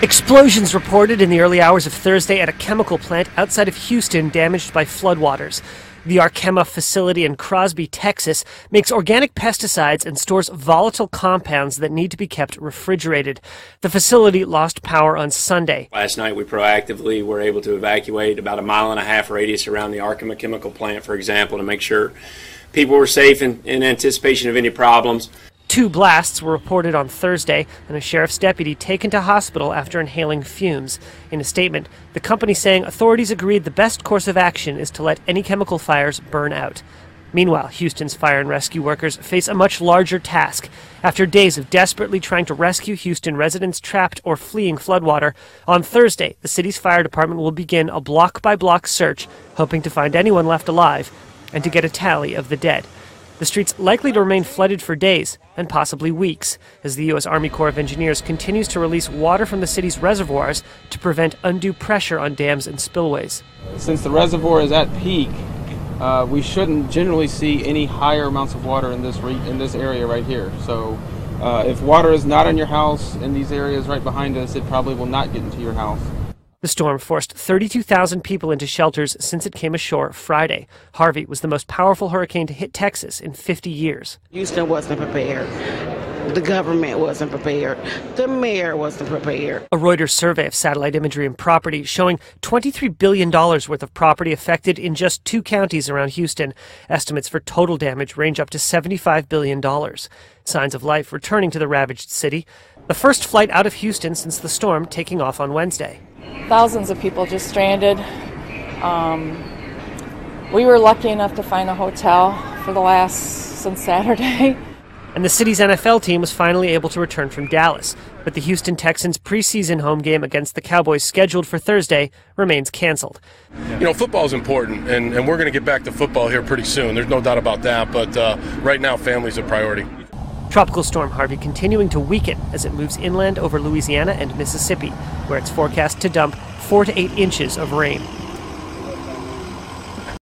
Explosions reported in the early hours of Thursday at a chemical plant outside of Houston damaged by floodwaters. The Arkema facility in Crosby, Texas, makes organic pesticides and stores volatile compounds that need to be kept refrigerated. The facility lost power on Sunday. Last night we proactively were able to evacuate about a 1.5-mile radius around the Arkema chemical plant, for example, to make sure people were safe in anticipation of any problems. 2 blasts were reported on Thursday, and a sheriff's deputy taken to hospital after inhaling fumes. In a statement, the company saying authorities agreed the best course of action is to let any chemical fires burn out. Meanwhile, Houston's fire and rescue workers face a much larger task. After days of desperately trying to rescue Houston residents trapped or fleeing floodwater, on Thursday, the city's fire department will begin a block-by-block search, hoping to find anyone left alive and to get a tally of the dead. The street's likely to remain flooded for days and possibly weeks as the U.S. Army Corps of Engineers continues to release water from the city's reservoirs to prevent undue pressure on dams and spillways. Since the reservoir is at peak, we shouldn't generally see any higher amounts of water in this area right here. So if water is not in your house in these areas right behind us, it probably will not get into your house. The storm forced 32,000 people into shelters since it came ashore Friday. Harvey was the most powerful hurricane to hit Texas in 50 years. Houston wasn't prepared. The government wasn't prepared. The mayor wasn't prepared. A Reuters survey of satellite imagery and property showing $23 billion worth of property affected in just 2 counties around Houston. Estimates for total damage range up to $75 billion. Signs of life returning to the ravaged city. The first flight out of Houston since the storm taking off on Wednesday. Thousands of people just stranded. We were lucky enough to find a hotel since Saturday. And the city's NFL team was finally able to return from Dallas. But the Houston Texans' preseason home game against the Cowboys scheduled for Thursday remains canceled. You know, football is important, and we're going to get back to football here pretty soon. There's no doubt about that, but right now, family's a priority. Tropical Storm Harvey continuing to weaken as it moves inland over Louisiana and Mississippi, where it's forecast to dump 4 to 8 inches of rain.